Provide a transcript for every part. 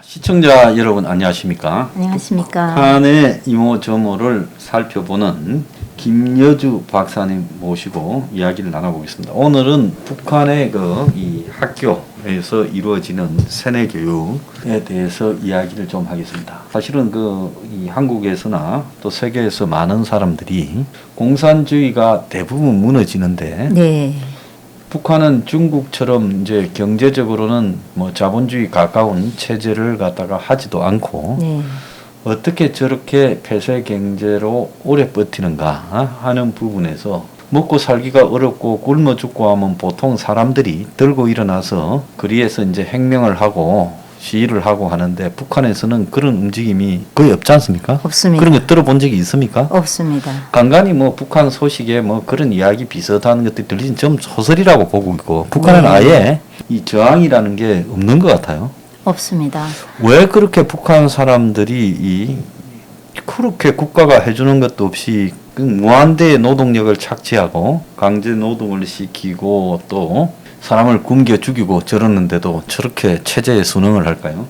시청자 여러분 안녕하십니까? 안녕하십니까? 북한의 이모저모를 살펴보는 김여주 박사님 모시고 이야기를 나눠보겠습니다. 오늘은 북한의 이 학교에서 이루어지는 세뇌 교육에 대해서 이야기를 좀 하겠습니다. 사실은 이 한국에서나 또 세계에서 많은 사람들이 공산주의가 대부분 무너지는데 네. 북한은 중국처럼 이제 경제적으로는 뭐 자본주의 가까운 체제를 갖다가 하지도 않고 네. 어떻게 저렇게 폐쇄 경제로 오래 버티는가 하는 부분에서 먹고 살기가 어렵고 굶어 죽고 하면 보통 사람들이 들고 일어나서 거리에서 이제 혁명을 하고 시위를 하고 하는데 북한에서는 그런 움직임이 거의 없지 않습니까? 없습니다. 그런 거 들어본 적이 있습니까? 없습니다. 간간히 뭐 북한 소식에 뭐 그런 이야기 비슷한 것들이 들리진 좀 소설이라고 보고 있고 북한은 네. 아예 이 저항이라는 게 없는 것 같아요. 없습니다. 왜 그렇게 북한 사람들이 그렇게 국가가 해주는 것도 없이 그 무한대의 노동력을 착취하고 강제 노동을 시키고 또 사람을 굶겨 죽이고 저러는데도 저렇게 체제에 순응을 할까요?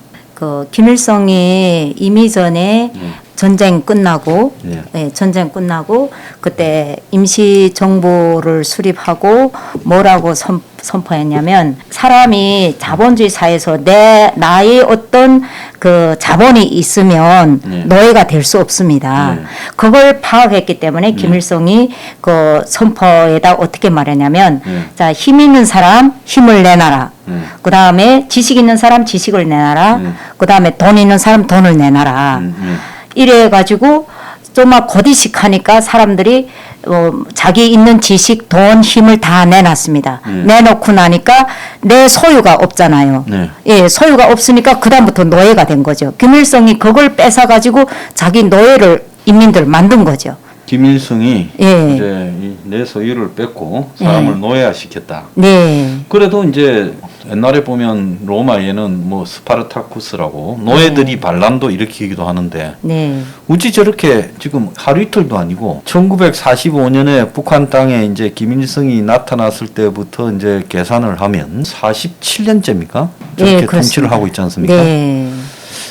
김일성이 이미 전에 전쟁 끝나고 예. 전쟁 끝나고 그때 임시 정부를 수립하고 뭐라고 선포했냐면 사람이 자본주의 사회에서 나의 어떤 그 자본이 있으면 노예가 될 수 없습니다. 그걸 파악했기 때문에 김일성이 그 선포에다 어떻게 말했냐면 자, 힘 있는 사람 힘을 내놔라. 그 다음에 지식 있는 사람 지식을 내놔라. 그 다음에 돈 있는 사람 돈을 내놔라. 이래가지고 좀만 고디식 하니까 사람들이 자기 있는 지식, 돈, 힘을 다 내놨습니다. 내놓고 나니까 내 소유가 없잖아요. 네. 예, 소유가 없으니까 그다음부터 노예가 된 거죠. 김일성이 그걸 뺏어가지고 자기 노예를 인민들 만든 거죠. 김일성이 예. 이제 내 소유를 뺏고 사람을 예. 노예화시켰다. 네. 그래도 이제 옛날에 보면 로마에는 뭐 스파르타쿠스라고 노예들이 반란도 일으키기도 하는데 네. 어찌 저렇게 지금 하루 이틀도 아니고 1945년에 북한 땅에 이제 김일성이 나타났을 때부터 이제 계산을 하면 47년째입니까? 저렇게 네, 통치를 하고 있지 않습니까? 네.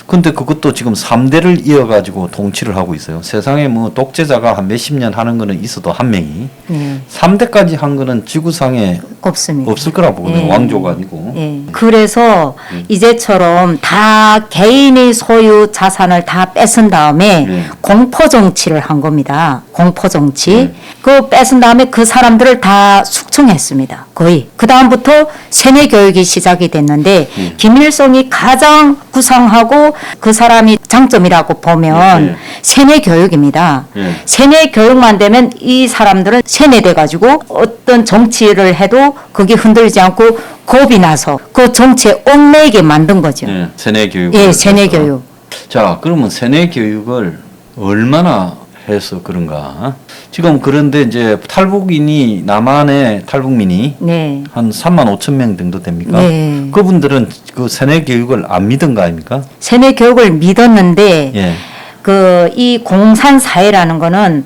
근데 그것도 지금 3대를 이어가지고 통치를 하고 있어요. 세상에 뭐 독재자가 한 몇십 년 하는 거는 있어도 한 명이 네. 3대까지 한 거는 지구상에 없습니다. 없을 거라고 보거든요. 예. 왕조가 아니고. 예. 그래서 이제처럼 다 개인의 소유 자산을 다 뺏은 다음에 공포 정치를 한 겁니다. 공포 정치. 그 뺏은 다음에 그 사람들을 다 숙청했습니다. 거의. 그 다음부터 세뇌 교육이 시작이 됐는데 김일성이 가장 구상하고 그 사람이 장점이라고 보면 세뇌 교육입니다. 세뇌 교육만 되면 이 사람들은 세뇌돼 가지고 어떤 정치를 해도 그게 흔들리지 않고 겁이 나서 그 정치에 얽매이게 만든 거죠. 세뇌 교육. 예, 세뇌 교육. 자, 그러면 세뇌 교육을 얼마나 해서 그런가? 지금 그런데 이제 탈북인이 남한의 탈북민이 네. 한 3만 5천 명 정도 됩니까? 네. 그분들은 그 세뇌 교육을 안 믿은 거 아닙니까? 세뇌 교육을 믿었는데 예. 이 공산 사회라는 거는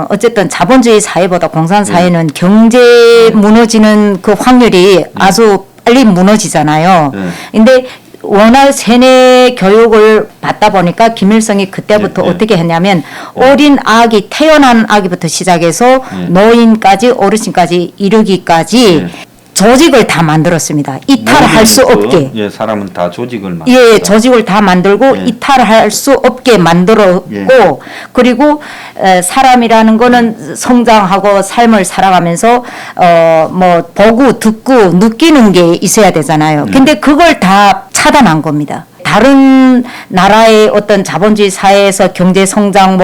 어쨌든 자본주의 사회보다 공산 사회는 경제 무너지는 그 확률이 아주 빨리 무너지잖아요. 근데 워낙 세뇌 교육을 받다 보니까 김일성이 그때부터 어떻게 했냐면 어린 아기 태어난 아기부터 시작해서 노인까지 어르신까지 이르기까지 조직을 다 만들었습니다. 이탈할 수 없게. 예, 사람은 다 조직을 만들었다. 예, 조직을 다 만들고 이탈할 수 없게 만들었고 그리고 사람이라는 거는 성장하고 삶을 살아가면서 뭐 보고 듣고 느끼는 게 있어야 되잖아요. 근데 그걸 다 차단한 겁니다. 다른 나라의 어떤 자본주의 사회에서 경제 성장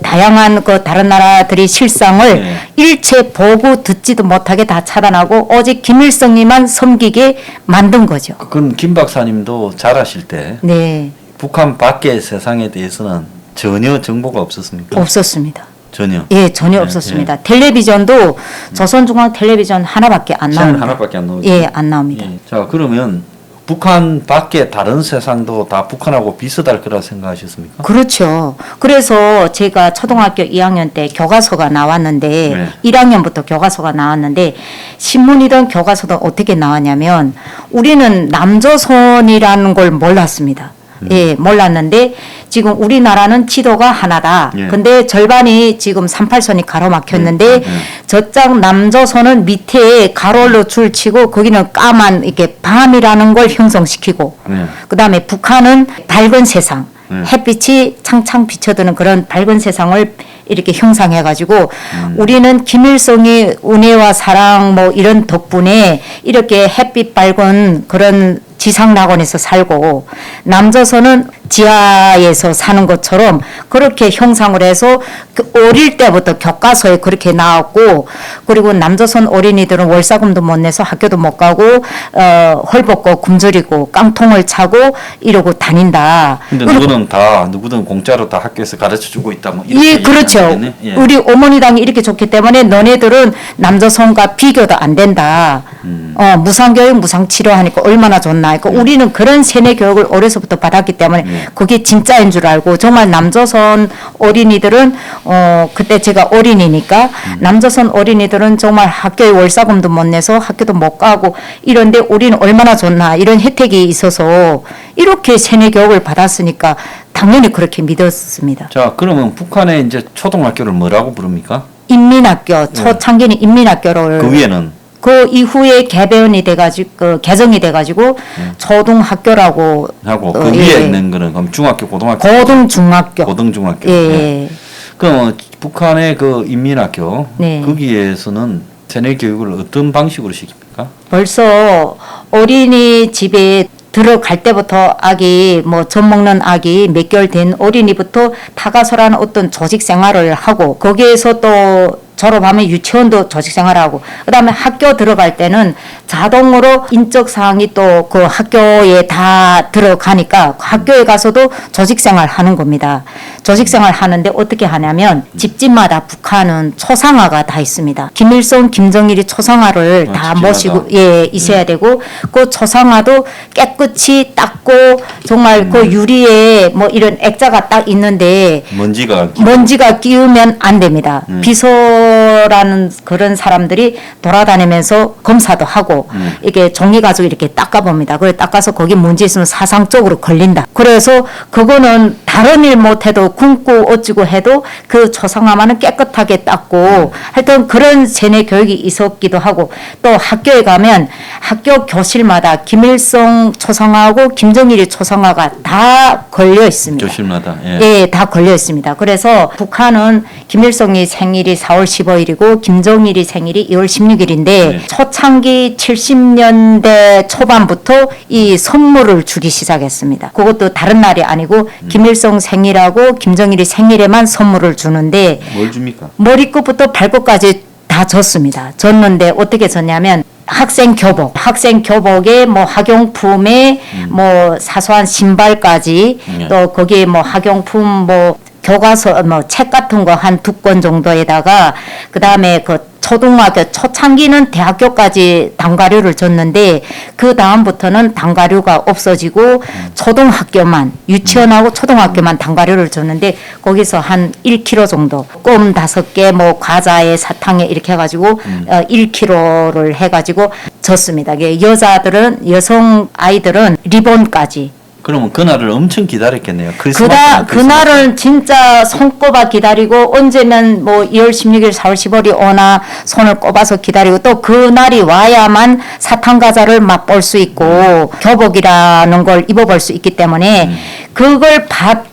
다양한 그 다른 나라들이 실상을 일체 보고 듣지도 못하게 다 차단하고 오직 김일성이만 섬기게 만든 거죠. 그럼 김 박사님도 잘 아실 때 네. 북한 밖의 세상에 대해서는 전혀 정보가 없었습니까? 없었습니다. 전혀. 예, 전혀 없었습니다. 텔레비전도 조선중앙 텔레비전 하나밖에 안 채널 나옵니다. 하나밖에 안 나오죠. 예, 안 나옵니다. 자, 그러면 북한 밖에 다른 세상도 다 북한하고 비슷할 거라 생각하셨습니까? 그렇죠. 그래서 제가 초등학교 2학년 때 교과서가 나왔는데 네. 1학년부터 교과서가 나왔는데 신문이든 교과서든 어떻게 나왔냐면 우리는 남조선이라는 걸 몰랐습니다. 예, 몰랐는데 지금 우리나라는 지도가 하나다. 예. 근데 절반이 지금 38선이 가로막혔는데 저쪽 남조선은 밑에 가로로 줄 치고 거기는 까만 이렇게 밤이라는 걸 형성시키고 네. 그다음에 북한은 밝은 세상 네. 햇빛이 창창 비쳐드는 그런 밝은 세상을 이렇게 형상해가지고 우리는 김일성이 은혜와 사랑 뭐 이런 덕분에 이렇게 햇빛 밝은 그런 지상낙원에서 살고 남조선은 지하에서 사는 것처럼 그렇게 형상을 해서 그 어릴 때부터 교과서에 그렇게 나왔고 그리고 남조선 어린이들은 월사금도 못 내서 학교도 못 가고 헐벗고 굶주리고 깡통을 차고 이러고 다닌다. 근데 누구든 공짜로 다 학교에서 가르쳐 주고 있다 뭐 예, 이렇게 그렇죠. 얘기하겠네. 예. 우리 어머니당이 이렇게 좋기 때문에 너네들은 남조선과 비교도 안 된다. 무상교육, 무상치료하니까 얼마나 좋나. 그러니까 우리는 그런 세뇌 교육을 어려서부터 받았기 때문에 그게 진짜인 줄 알고 정말 남조선 어린이들은 그때 제가 어린이니까 남조선 어린이들은 정말 학교에 월사금도 못 내서 학교도 못 가고 이런데 우리는 얼마나 좋나 이런 혜택이 있어서 이렇게 세뇌 교육을 받았으니까 당연히 그렇게 믿었습니다. 자, 그러면 북한의 이제 초등학교를 뭐라고 부릅니까? 인민학교 초창기는 인민학교를 그 위에는 그 이후에 개변이 돼가지고 개정이 돼가지고 초등학교라고 하고 그 예. 위에 있는 거는 그럼 중학교, 고등학교, 고등중학교 고등중학교. 예. 네. 그럼 북한의 그 인민학교 네. 거기에서는 세뇌 교육을 어떤 방식으로 시킵니까? 벌써 어린이집에 들어갈 때부터 아기 뭐 젖 먹는 아기 몇 개월 된 어린이부터 다가서라는 어떤 조직 생활을 하고 거기에서 또 졸업하면 유치원도 조직 생활하고 그다음에 학교 들어갈 때는 자동으로 인적 사항이 또 그 학교에 다 들어가니까 학교에 가서도 조직 생활 하는 겁니다. 조직 생활 하는데 어떻게 하냐면 집집마다 북한은 초상화가 다 있습니다. 김일성, 김정일이 초상화를 다 집집마다. 모시고 예 있어야 되고 그 초상화도 깨끗이 닦고 정말 그 유리에 뭐 이런 액자가 딱 있는데 먼지가 끼우면 안 됩니다. 비서라는 그런 사람들이 돌아다니면서 검사도 하고 이게 종이 가지고 이렇게 닦아봅니다. 그래 닦아서 거기 문제 있으면 사상적으로 걸린다. 그래서 그거는 다른 일 못해도 굶고 어찌고 해도 그 초상화만은 깨끗하게 닦고 하여튼 그런 세뇌 교육이 있었기도 하고 또 학교에 가면 학교 교실마다 김일성 초상화하고 김정일이 초상화가 다 걸려 있습니다. 교실마다. 예. 예, 다 걸려 있습니다. 그래서 북한은 김일성이 생일이 4월 15일이고 김정일이 생일이 2월 16일인데 네. 초창기 70년대 초반부터 이 선물을 주기 시작했습니다. 그것도 다른 날이 아니고 김일성 생일하고 김정일이 생일에만 선물을 주는데 뭘 줍니까? 머리끝부터 발끝까지 다 줬습니다. 줬는데 어떻게 줬냐면 학생 교복에 뭐 학용품에 뭐 사소한 신발까지 또 거기에 뭐 학용품 뭐 교과서 뭐 책 같은 거 한 2권 정도에다가 그다음에 그 초등학교 초창기는 대학교까지 단과료를 줬는데 그 다음부터는 단과료가 없어지고 초등학교만 유치원하고 초등학교만 단과료를 줬는데 거기서 한 1kg 정도 껌 5개 뭐 과자에 사탕에 이렇게 해가지고 1kg를 해가지고 줬습니다. 여성 아이들은 리본까지. 그러면 그날을 엄청 기다렸겠네요. 그날은 진짜 손꼽아 기다리고 언제면 뭐 2월 16일, 4월 15일이 오나 손을 꼽아서 기다리고 또 그날이 와야만 사탕과자를 맛볼 수 있고 교복이라는 걸 입어볼 수 있기 때문에 그걸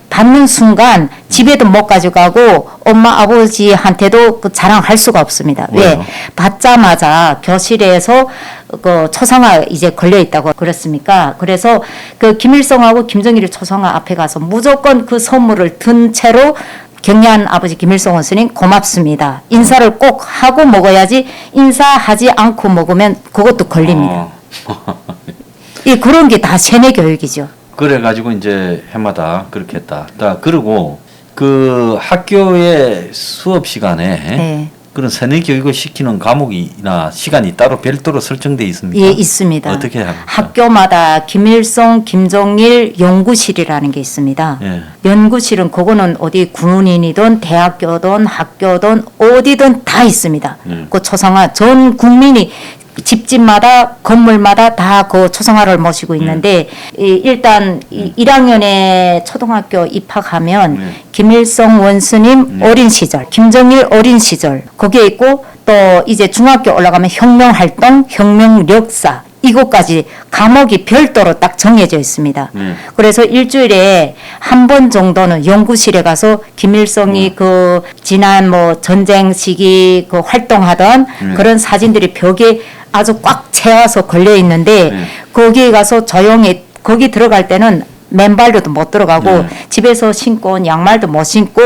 받는 순간 집에도 못 가져가고 엄마 아버지한테도 그 자랑할 수가 없습니다. 왜요? 왜? 받자마자 교실에서 그 초상화 이제 걸려 있다고 그랬습니까? 그래서 그 김일성하고 김정일의 초상화 앞에 가서 무조건 그 선물을 든 채로 경리한 아버지 김일성 스님 고맙습니다. 인사를 꼭 하고 먹어야지 인사하지 않고 먹으면 그것도 걸립니다. 그런 게 다 세뇌 교육이죠. 그래가지고 이제 해마다 그렇게 했다. 그리고 그 학교의 수업 시간에 네. 그런 세뇌 교육을 시키는 과목이나 시간이 따로 별도로 설정돼 있습니까? 예, 있습니다. 어떻게 합니까? 학교마다 김일성, 김정일 연구실이라는 게 있습니다. 예. 연구실은 그거는 어디 군인이든 대학교든 학교든 어디든 다 있습니다. 그 초상화 전 국민이 집집마다 건물마다 다 그 초상화를 모시고 있는데 일단 1학년에 초등학교 입학하면 김일성 원스님 어린 시절, 김정일 어린 시절 거기에 있고 또 이제 중학교 올라가면 혁명 활동, 혁명 역사 이것까지 과목이 별도로 딱 정해져 있습니다. 그래서 일주일에 한 번 정도는 연구실에 가서 김일성이 그 지난 뭐 전쟁 시기 그 활동하던 그런 사진들이 벽에 아주 꽉 채워서 걸려 있는데 거기에 가서 조용히 거기 들어갈 때는 맨발로도 못 들어가고 집에서 신고 온 양말도 못 신고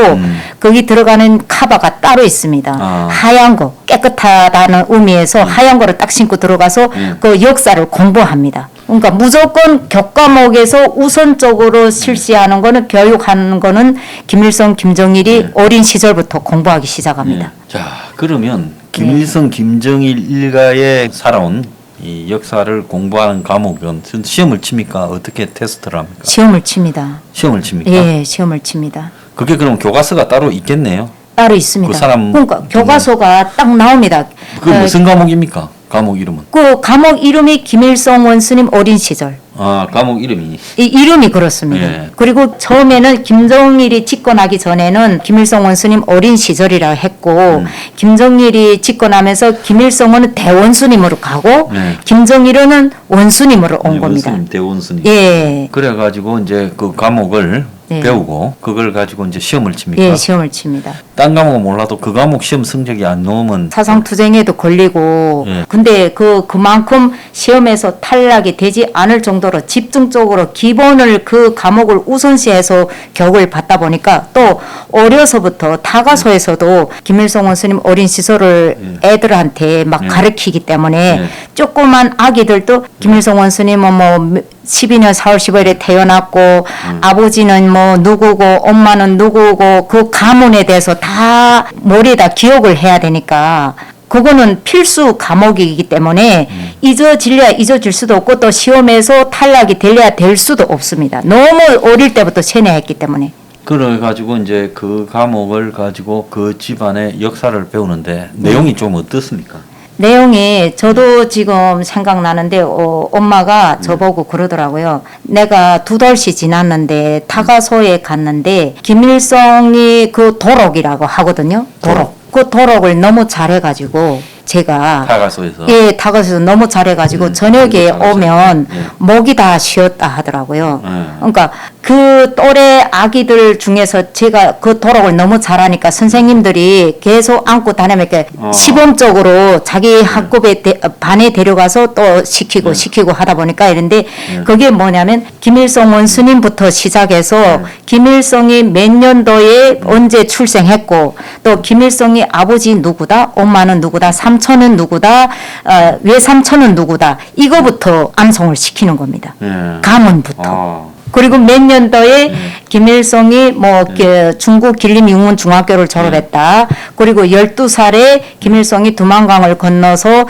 거기 들어가는 카바가 따로 있습니다. 하얀 거 깨끗하다는 의미에서 하얀 거를 딱 신고 들어가서 그 역사를 공부합니다. 그러니까 무조건 교과목에서 우선적으로 실시하는 거는 교육하는 거는 김일성, 김정일이 어린 시절부터 공부하기 시작합니다. 자, 그러면 김일성, 김정일 일가에 살아온 이 역사를 공부하는 과목은 시험을 칩니까? 어떻게 테스트를 합니까? 시험을 칩니다. 시험을 칩니까? 예, 시험을 칩니다. 그게 그럼 교과서가 따로 있겠네요. 따로 있습니다. 그 사람 그러니까 교과서가 딱 나옵니다. 그 무슨 과목입니까? 과목 이름은? 그 과목 이름이 김일성 원스님 어린 시절. 아, 과목 이름이. 이 이름이 그렇습니다. 예. 그리고 처음에는 김정일이 집권하기 전에는 김일성 원수님 어린 시절이라 했고 김정일이 집권하면서 김일성은 대원수님으로 가고 김정일은 원수님으로 온 겁니다. 원수님, 대원수님. 예. 그래가지고 이제 그 과목을 네. 배우고 그걸 가지고 이제 시험을 칩니까? 예, 시험을 칩니다. 딴 과목은 몰라도 그 과목 시험 성적이 안 나오면 사상투쟁에도 걸리고 예. 근데 그만큼 시험에서 탈락이 되지 않을 정도로 집중적으로 기본을 그 과목을 우선시해서 교육을 받다 보니까 또 어려서부터 타가소에서도 김일성 원수님 어린 시절을 애들한테 막 가르치기 때문에 조그만 아기들도 김일성 원수님은 뭐 12년 4월 15일에 태어났고 아버지는 뭐 누구고 엄마는 누구고 그 가문에 대해서 다 머리에다 기억을 해야 되니까 그거는 필수 과목이기 때문에 잊어질래야 잊어질 수도 없고 또 시험에서 탈락이 될래야 될 수도 없습니다. 너무 어릴 때부터 세뇌했기 때문에. 그래가지고 이제 그 과목을 가지고 그 집안의 역사를 배우는데 내용이 좀 어떻습니까? 내용이 저도 지금 생각나는데 엄마가 저보고 그러더라고요. 내가 2달씩 지났는데 타가소에 갔는데 김일성이 그 도록이라고 하거든요. 도록. 그 도록을 너무 잘해가지고 제가 타가소에서 예, 타가소에서 너무 잘해가지고 저녁에 오면 목이 다 쉬었다 하더라고요. 그러니까 그 또래 아기들 중에서 제가 그 도록을 너무 잘하니까 선생님들이 계속 안고 다니면 이렇게 시범적으로 자기 학급에 반에 데려가서 또 시키고 하다 보니까 이런데 그게 뭐냐면 김일성 원수님부터 시작해서 김일성이 몇 년도에 언제 출생했고 또 김일성이 아버지 누구다, 엄마는 누구다, 삼촌은 누구다, 외삼촌은 누구다 이거부터 암송을 시키는 겁니다. 가문부터. 그리고 몇 년도에 김일성이 뭐 중국 길림육문중학교를 졸업했다. 그리고 12살에 김일성이 두만강을 건너서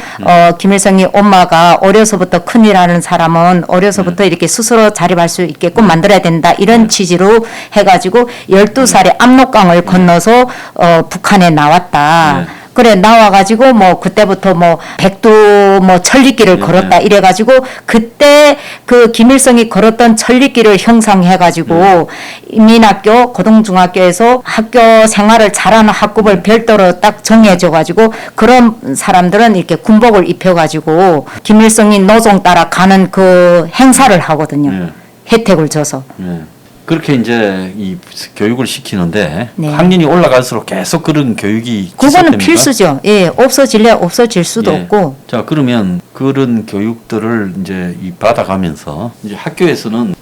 김일성이 엄마가 어려서부터 큰일하는 사람은 어려서부터 이렇게 스스로 자립할 수 있게끔 만들어야 된다. 이런 취지로 해가지고 12살에 압록강을 건너서 북한에 나왔다. 그래 나와가지고 뭐 그때부터 뭐 백두 뭐 천리길을 걸었다 이래가지고 그때 그 김일성이 걸었던 천리길을 형상해가지고 민학교 고등중학교에서 학교 생활을 잘하는 학급을 별도로 딱 정해줘가지고 그런 사람들은 이렇게 군복을 입혀가지고 김일성이 노종 따라 가는 그 행사를 하거든요. 혜택을 줘서. 그렇게 이제 이 교육을 시키는데 네. 학년이 올라갈수록 계속 그런 교육이 그거는 지속됩니까? 필수죠. 예, 없어질래 없어질 수도 예. 없고. 자, 그러면 그런 교육들을 이제 받아가면서 이제 학교에서는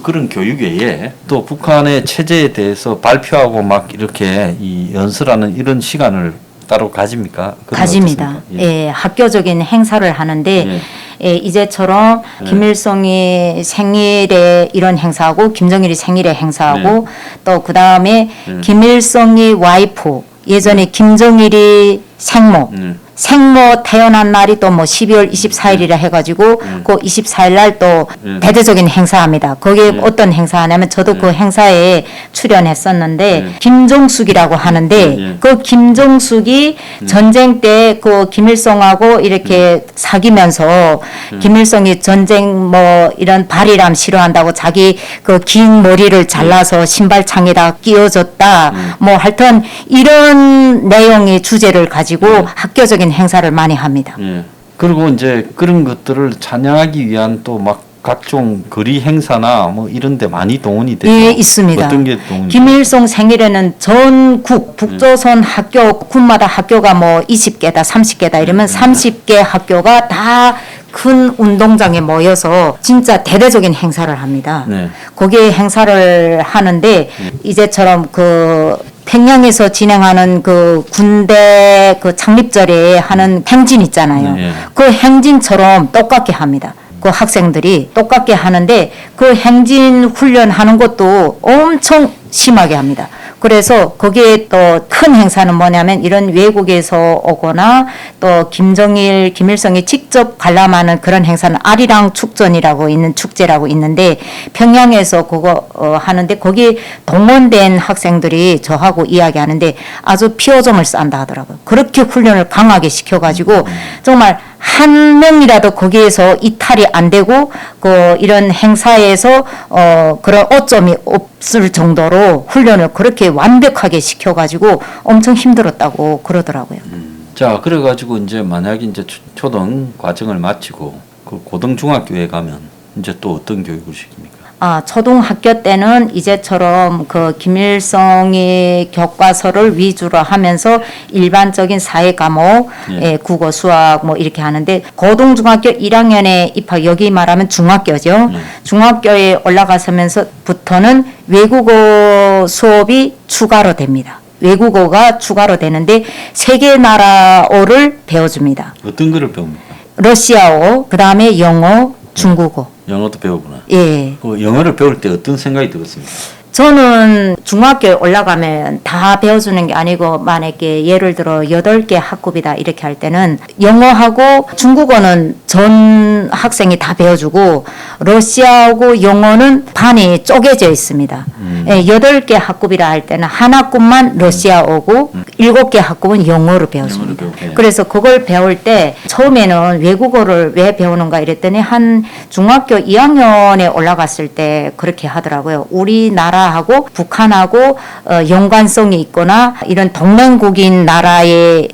그런 교육 외에 또 북한의 체제에 대해서 발표하고 막 이렇게 이 연설하는 이런 시간을 따로 가집니까? 그건 가집니다. 어떻습니까? 예, 학교적인 행사를 하는데 예, 이제처럼 김일성이 생일에 이런 행사하고 김정일이 생일에 행사하고 또 그 다음에 김일성이 와이프 예전에 김정일이 생모 생모 태어난 날이 또 뭐 12월 24일이라 해가지고 그 24일 날 또 대대적인 행사합니다. 거기에 어떤 행사하냐면 저도 그 행사에 출연했었는데 김종숙이라고 하는데 그 김종숙이 전쟁 때 그 김일성하고 이렇게 사귀면서 김일성이 전쟁 뭐 이런 발이람 싫어한다고 자기 그 긴 머리를 잘라서 신발창에다 끼워줬다. 뭐 하여튼 이런 내용의 주제를 가지고 학교적인 행사를 많이 합니다. 예. 그리고 이제 그런 것들을 찬양하기 위한 또 막 각종 거리 행사나 뭐 이런 데 많이 동원이 되죠. 예, 있습니다. 어떤 게 동원이 김일성 생일에는 전국 북조선 학교 군마다 학교가 뭐 20개다 30개다 이러면 30개 학교가 다 큰 운동장에 모여서 진짜 대대적인 행사를 합니다. 네. 거기에 행사를 하는데 이제처럼 그 평양에서 진행하는 그 군대 그 창립절에 하는 행진 있잖아요. 네. 그 행진처럼 똑같게 합니다. 그 학생들이 똑같게 하는데 그 행진 훈련하는 것도 엄청 심하게 합니다. 그래서 거기에 또 큰 행사는 뭐냐면 이런 외국에서 오거나 또 김정일, 김일성이 직접 관람하는 그런 행사는 아리랑 축전이라고 있는 축제라고 있는데 평양에서 그거 하는데 거기 동원된 학생들이 저하고 이야기하는데 아주 피오점을 싼다 하더라고요. 그렇게 훈련을 강하게 시켜가지고 정말 한 명이라도 거기에서 이탈이 안 되고 그 이런 행사에서 그런 오점이 없을 정도로 훈련을 그렇게 완벽하게 시켜가지고 엄청 힘들었다고 그러더라고요. 자, 그래가지고 이제 만약에 이제 초등 과정을 마치고 그 고등 중학교에 가면 이제 또 어떤 교육을 시킵니까? 초등학교 때는 이제처럼 그 김일성의 교과서를 위주로 하면서 일반적인 사회 과목, 국어, 수학 뭐 이렇게 하는데 고등중학교 1학년에 입학, 여기 말하면 중학교죠. 중학교에 올라가서면서부터는 외국어 수업이 추가로 됩니다. 외국어가 추가로 되는데 세 개 나라어를 배워줍니다. 어떤 거를 배웁니까? 러시아어, 그 다음에 영어, 중국어. 영어도 배우구나. 예. 그 영어를 배울 때 어떤 생각이 들었습니까? 저는 중학교에 올라가면 다 배워주는 게 아니고 만약에 예를 들어 8개 학급이다 이렇게 할 때는 영어하고 중국어는 전 학생이 다 배워주고 러시아하고 영어는 반이 쪼개져 있습니다. 8개 학급이라 할 때는 한 학급만 러시아어고 7개 학급은 영어를 배워줍니다. 그래서 그걸 배울 때 처음에는 외국어를 왜 배우는가 이랬더니 한 중학교 2학년에 올라갔을 때 그렇게 하더라고요. 우리나라 하고 북한하고 연관성이 있거나 이런 동맹국인 나라의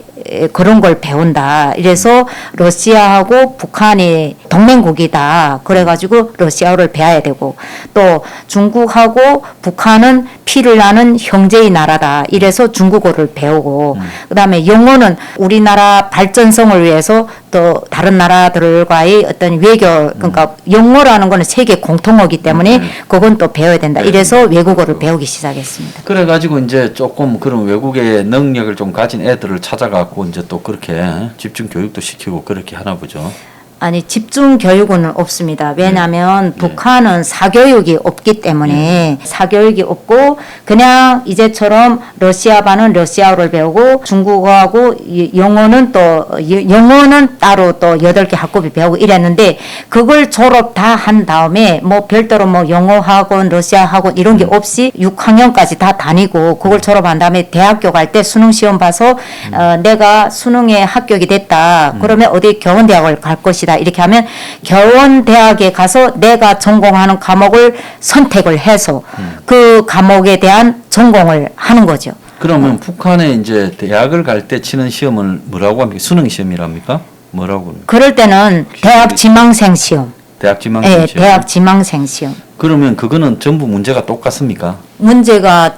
그런 걸 배운다. 이래서 러시아하고 북한이 동맹국이다. 그래가지고 러시아어를 배워야 되고 또 중국하고 북한은 피를 나는 형제의 나라다. 이래서 중국어를 배우고 그다음에 영어는 우리나라 발전성을 위해서 또 다른 나라들과의 어떤 외교 그러니까 영어라는 거는 세계 공통어기 때문에 그건 또 배워야 된다. 이래서 외국어를 배우기 시작했습니다. 그래가지고 이제 조금 그런 외국의 능력을 좀 가진 애들을 찾아갖고 이제 또 그렇게 집중 교육도 시키고 그렇게 하나 보죠. 아니 집중 교육은 없습니다. 왜냐하면 북한은 사교육이 없기 때문에 사교육이 없고 그냥 이제처럼 러시아반은 러시아어를 배우고 중국어하고 영어는 또 영어는 따로 또 8개 학급이 배우고 이랬는데 그걸 졸업 다 한 다음에 뭐 별도로 뭐 영어 학원, 러시아 학원 이런 게 없이 6학년까지 다 다니고 그걸 졸업한 다음에 대학교 갈 때 수능 시험 봐서 내가 수능에 합격이 됐다. 그러면 어디 교원대학을 갈 것이다. 이렇게 하면 교원대학에 가서 내가 전공하는 과목을 선택을 해서 그 과목에 대한 전공을 하는 거죠. 그러면 북한에 이제 대학을 갈 때 치는 시험을 뭐라고 합니까? 수능 시험이랍니까? 뭐라고 합니까? 그럴 때는 대학 지망생 시험. 대학 지망생 네, 시험. 대학 지망생 시험. 그러면 그거는 전부 문제가 똑같습니까? 문제가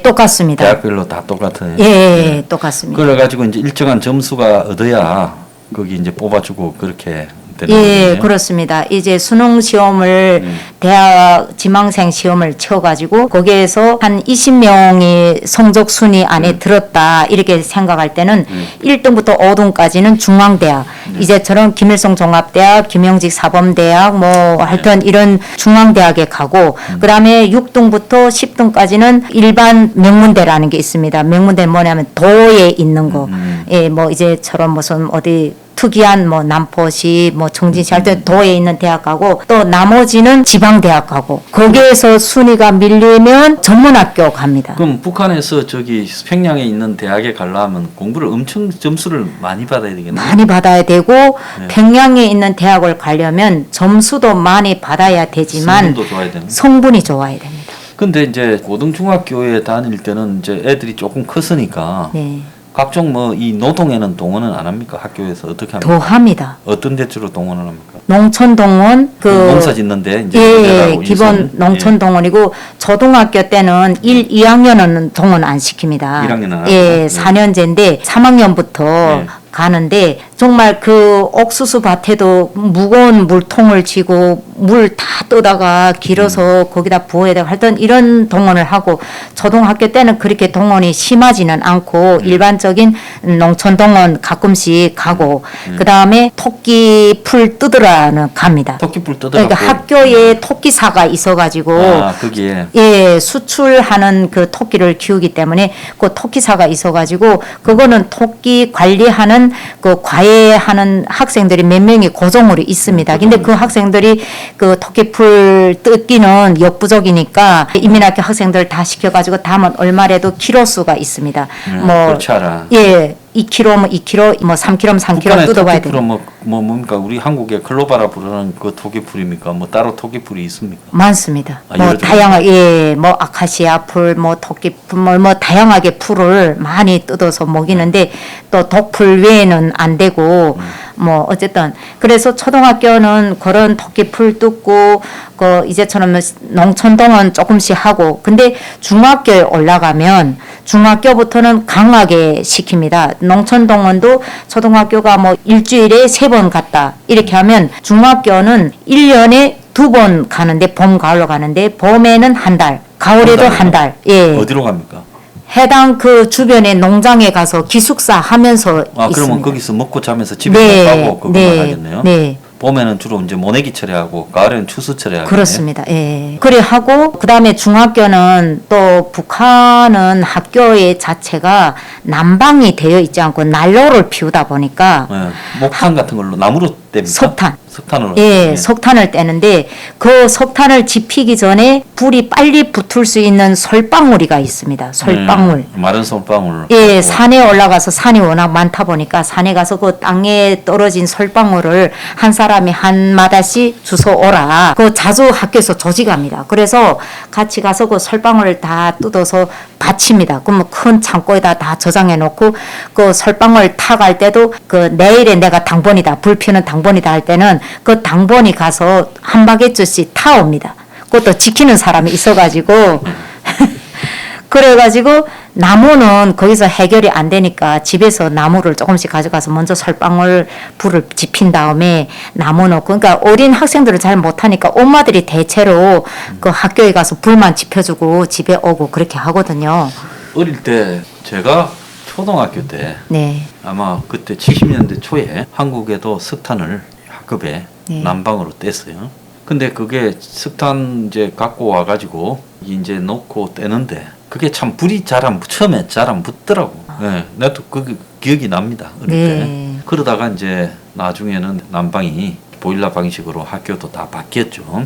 똑같습니다. 대학별로 다 똑같아요. 예, 똑같습니다. 그래가지고 이제 일정한 점수가 얻어야 거기 이제 뽑아주고 그렇게 되는 예, 거네요. 그렇습니다. 이제 수능 시험을 대학 지망생 시험을 쳐가지고 거기에서 한 20명이 성적 순위 안에 들었다 이렇게 생각할 때는 1등부터 5등까지는 중앙대학, 이제처럼 김일성 종합대학, 김영직 사범대학 뭐 하여튼 이런 중앙대학에 가고 그다음에 6등부터 10등까지는 일반 명문대라는 게 있습니다. 명문대는 뭐냐면 도에 있는 거, 예, 뭐 이제처럼 무슨 어디 특이한 뭐 남포시 뭐 청진시 할 때 도에 있는 대학 가고 또 나머지는 지방 대학 가고 거기에서 순위가 밀리면 전문학교 갑니다. 그럼 북한에서 저기 평양에 있는 대학에 가려면 공부를 엄청 점수를 많이 받아야 되겠네요. 많이 받아야 되고 평양에 있는 대학을 가려면 점수도 많이 받아야 되지만 성분도 좋아야 되는. 성분이 좋아야 됩니다. 근데 이제 고등중학교에 다닐 때는 이제 애들이 조금 컸으니까 네. 각종 뭐 이 노동에는 동원은 안 합니까? 학교에서 어떻게 합니까? 더 합니다. 어떤 데 주로 동원을 합니까? 농촌 동원 농사 짓는데 이제 예, 모델하고 기본 일선. 농촌 동원이고 초등학교 때는 1, 2학년은 동원 안 시킵니다. 1학년은 안 예, 하고. 4년제인데 3학년부터 네. 가는데 정말 그 옥수수 밭에도 무거운 물통을 쥐고 물 다 떠다가 길어서 거기다 부어야 되고 하여튼 이런 동원을 하고 초등학교 때는 그렇게 동원이 심하지는 않고 일반적인 농촌 동원 가끔씩 가고 그다음에 토끼 풀 뜯으러는 갑니다. 토끼풀 뜯어갖고. 그러니까 학교에 토끼사가 있어가지고 아, 거기에. 예, 수출하는 그 토끼를 키우기 때문에 그 토끼사가 있어가지고 그거는 토끼 관리하는 그 과외하는 학생들이 몇 명이 고정으로 있습니다. 근데 그 학생들이 그 토끼풀 뜯기는 역부족이니까 이민학교 학생들 다 시켜가지고 다만 얼마라도 키로수가 있습니다. 그렇지 않아. 예. 2kg면 2kg, 뭐 3kg면 3kg 북한의 뜯어봐야 돼요. 토끼풀은 뭐 뭡니까? 우리 한국의 클로바라 부르는 그 토끼풀입니까? 뭐 따로 토끼풀이 있습니까? 많습니다. 아, 뭐 여러 종류. 다양하게 예, 뭐 아카시아 풀, 뭐 토끼풀, 뭐 다양하게 풀을 많이 뜯어서 먹이는데 또 독풀 외에는 안 되고 뭐 어쨌든 그래서 초등학교는 그런 토끼풀 뜯고 그 이제처럼 농촌동원 조금씩 하고 근데 중학교에 올라가면 중학교부터는 강하게 시킵니다. 농촌동원도 초등학교가 뭐 일주일에 3번 갔다 이렇게 하면 중학교는 1년에 2번 가는데 봄 가을로 가는데 봄에는 한 달, 가을에도 한 달. 예. 어디로 갑니까? 해당 그 주변의 농장에 가서 기숙사 하면서 아, 있습니다. 그러면 거기서 먹고 자면서 집에 네, 가고 그것만 네, 하겠네요. 네. 봄에는 주로 이제 모내기 처리하고 가을에는 추수 처리하고. 그렇습니다. 예. 그래 하고 그다음에 중학교는 또 북한은 학교의 자체가 난방이 되어 있지 않고 난로를 피우다 보니까 목탄 같은 걸로 나무로 뗍니까? 석탄. 석탄으로. 예, 석탄을 떼는데 그 석탄을 지피기 전에 불이 빨리 붙을 수 있는 솔방울이가 있습니다. 솔방울. 마른 솔방울. 예, 갖고. 산에 올라가서 산이 워낙 많다 보니까 산에 가서 그 땅에 떨어진 솔방울을 한 사람이 한 마다씩 주워 오라. 그 자주 학교에서 조직합니다. 그래서 같이 가서 그 솔방울을 다 뜯어서 받칩니다. 그러면 큰 창고에다 다 저장해 놓고 그 솔방울 타갈 때도 그 내일에 내가 당번이다. 불 피우는 당번이다 할 때는 그 당번이 가서 한 바게트씩 타옵니다. 그것도 지키는 사람이 있어가지고 그래가지고 나무는 거기서 해결이 안 되니까 집에서 나무를 조금씩 가져가서 먼저 솔방울 불을 지핀 다음에 나무 넣고 그러니까 어린 학생들은 잘 못하니까 엄마들이 대체로 그 학교에 가서 불만 지펴주고 집에 오고 그렇게 하거든요. 어릴 때 제가 초등학교 때 네. 아마 그때 70년대 초에 한국에도 석탄을 학급에 네. 난방으로 뗐어요. 근데 그게 석탄 이제 갖고 와가지고 이제 놓고 떼는데 그게 참 불이 처음에 잘 안 붙더라고. 네, 나도 그 기억이 납니다. 어릴 네. 때. 그러다가 이제 나중에는 난방이 보일러 방식으로 학교도 다 바뀌었죠.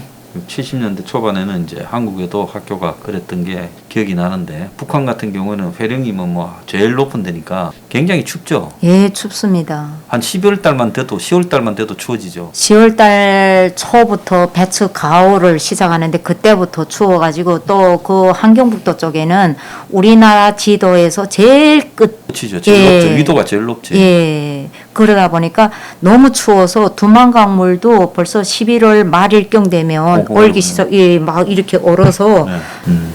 70년대 초반에는 이제 한국에도 학교가 그랬던 게 기억이 나는데 북한 같은 경우는 회령이면 뭐 제일 높은 데니까 굉장히 춥죠. 예, 춥습니다. 한 12월 달만 돼도 10월 달만 돼도 추워지죠. 10월 달 초부터 배추 가을을 시작하는데 그때부터 추워가지고 또 그 한경북도 쪽에는 우리나라 지도에서 제일 끝 그치죠. 제일 예. 높죠. 위도가 제일 높지. 예. 그러다 보니까 너무 추워서 두만강물도 벌써 11월 말일경 되면 오고 얼기 시작, 예, 막 이렇게 얼어서 네.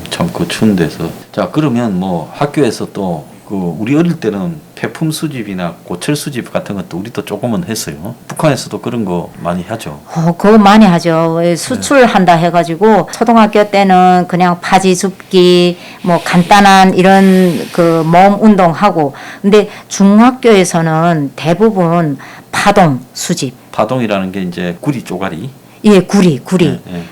참 그 추운 데서. 자, 그러면 뭐 학교에서 또 그 우리 어릴 때는 폐품 수집이나 고철 수집 같은 것도 우리도 조금은 했어요. 북한에서도 그런 거 많이 하죠. 그거 많이 하죠. 왜 수출한다 해가지고 초등학교 때는 그냥 바지 줍기 뭐 간단한 이런 그 몸 운동하고 근데 중학교에서는 대부분 파동 수집. 파동이라는 게 이제 구리 쪼가리. 예, 구리.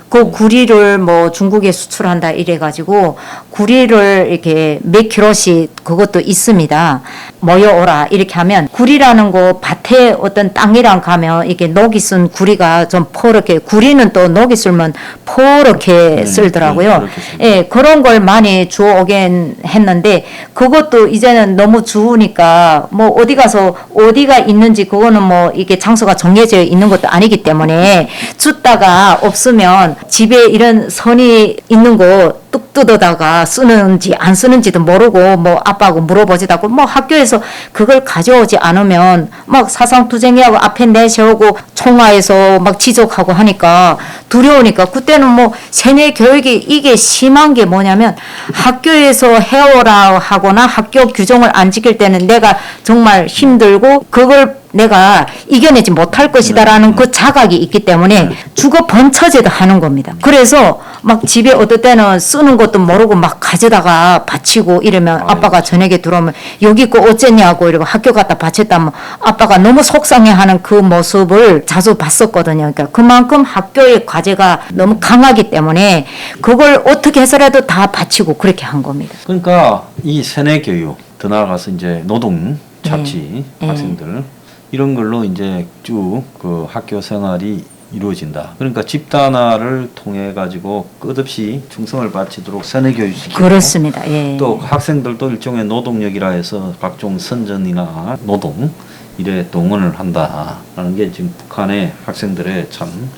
그 구리를 뭐 중국에 수출한다 이래가지고 구리를 이렇게 몇 킬로씩 그것도 있습니다. 모여오라 이렇게 하면 구리라는 거 밭에 어떤 땅이랑 가면 이렇게 녹이 쓴 구리가 좀 포렇게 구리는 또 녹이 쓸면 포렇게 쓸더라고요. 예, 그런 걸 많이 주오긴 했는데 그것도 이제는 너무 주우니까 뭐 어디 가서 어디가 있는지 그거는 뭐 이게 장소가 정해져 있는 것도 아니기 때문에 줬다가 없으면 집에 이런 선이 있는 거 뚝 뜯어다가 쓰는지 안 쓰는지도 모르고 뭐 아빠하고 물어보지도 않고 뭐 학교에서 그걸 가져오지 않으면 막 사상투쟁이하고 앞에 내세우고 총화해서 막 지적하고 하니까 두려우니까 그때는 뭐 세뇌 교육이 이게 심한 게 뭐냐면 학교에서 해오라 하거나 학교 규정을 안 지킬 때는 내가 정말 힘들고 그걸 내가 이겨내지 못할 것이다라는 그 자각이 있기 때문에 죽어 번처제도 하는 겁니다. 그래서 막 집에 어떨 때는 쓰는 것도 모르고 막 가져다가 바치고 이러면 아빠가 저녁에 들어오면 여기 거 어쨌냐고 이러고 학교 갔다 바쳤다면 아빠가 너무 속상해하는 그 모습을 자주 봤었거든요. 그러니까 그만큼 학교의 과제가 너무 강하기 때문에 그걸 어떻게 해서라도 다 바치고 그렇게 한 겁니다. 그러니까 이 세뇌 교육 더 나아가서 이제 노동 착취 학생들 이런 걸로 이제 쭉 그 학교 생활이 이루어진다. 그러니까 집단화를 통해 가지고 끝없이 충성을 바치도록 세뇌 교육시키고 그렇습니다. 예. 또 학생들도 일종의 노동력이라 해서 각종 선전이나 노동 이래 동원을 한다라는 게 지금 북한의 학생들의 참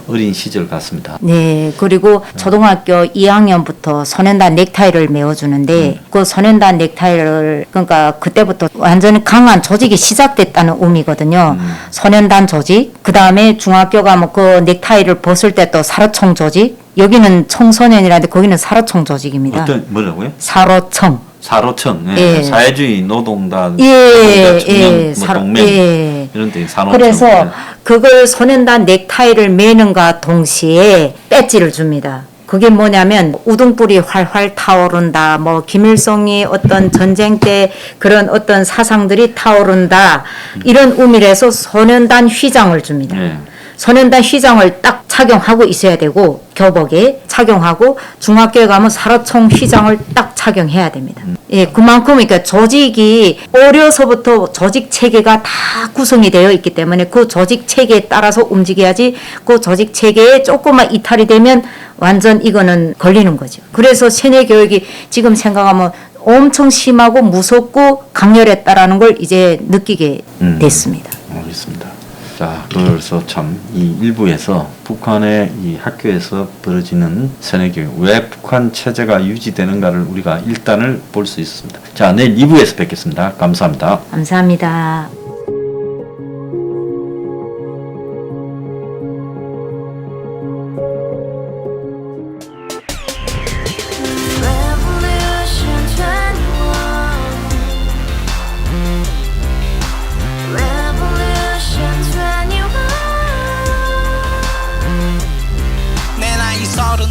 어린 시절 같습니다. 네, 그리고 초등학교 2학년부터 소년단 넥타이를 메워주는데 그 소년단 넥타이를 그러니까 그때부터 완전히 강한 조직이 시작됐다는 의미거든요. 소년단 조직, 그 다음에 중학교 가면 그 넥타이를 벗을 때 또 사로총 조직, 여기는 청소년이라는데 거기는 사로총 조직입니다. 어떤 뭐라고요? 사로총. 사로청, 예. 사회주의 노동단, 예, 뭐 동맹 예. 이런 데 산호청. 그래서 그걸 소년단 넥타이를 매는가 동시에 배지를 줍니다. 그게 뭐냐면 우등불이 활활 타오른다. 뭐 김일성이 어떤 전쟁 때 그런 어떤 사상들이 타오른다. 이런 의미에서 소년단 휘장을 줍니다. 예. 소년단 휘장을 딱 착용하고 있어야 되고 교복에 착용하고 중학교에 가면 사로총 휘장을 딱 착용해야 됩니다. 예, 그만큼 그러니까 조직이 어려서부터 조직 체계가 다 구성이 되어 있기 때문에 그 조직 체계에 따라서 움직여야지 그 조직 체계에 조금만 이탈이 되면 완전 이거는 걸리는 거죠. 그래서 세뇌 교육이 지금 생각하면 엄청 심하고 무섭고 강렬했다라는 걸 이제 느끼게 됐습니다. 알겠습니다. 자, 그래서 참 이 일부에서 북한의 이 학교에서 벌어지는 세뇌 교육, 왜 북한 체제가 유지되는가를 우리가 일단을 볼 수 있습니다. 자, 내일 2부에서 뵙겠습니다. 감사합니다. 감사합니다.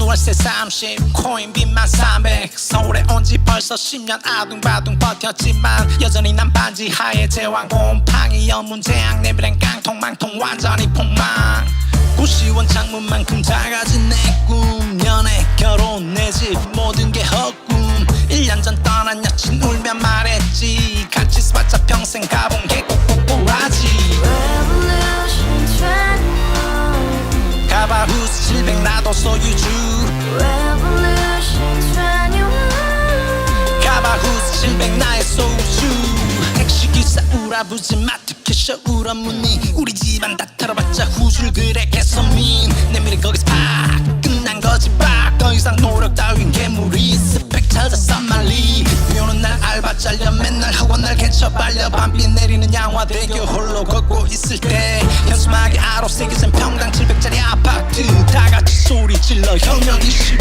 월세 30 코인빚만 300 서울에 온 지 벌써 10년 아둥바둥 버텼지만 여전히 난 반지 하에 제왕 곰팡이 연문제약 내비랭 깡통 망통 완전히 폭망 고시원 창문만큼 작아진 내 꿈 연애 결혼 내 집 모든 게 헛꿈 1년 전 떠난 여친 울며 말했지 같이 써봤자 평생 가본 게 꼭꼭꼭하지 가바후스 700 나도 소유주 가바후스 700 나의 소주 택시기사 우라부지 마트 캐셔 우라무늬 우리 집안 다 털어봤자 후줄 그래 개선민 내미래 거기서 팍 끝난 거지 팍더 이상 노력 따윈 괴물이 스펙 찾아서 말리 비오는 날 알바 잘려 맨날 학원 날 개쳐 빨려 밤비 내리는 양화대교 홀로 걷고 있을 때 현수막에 아로 새겨진 평당 700짜리 아파트 다같이 소리 질러 혁명 21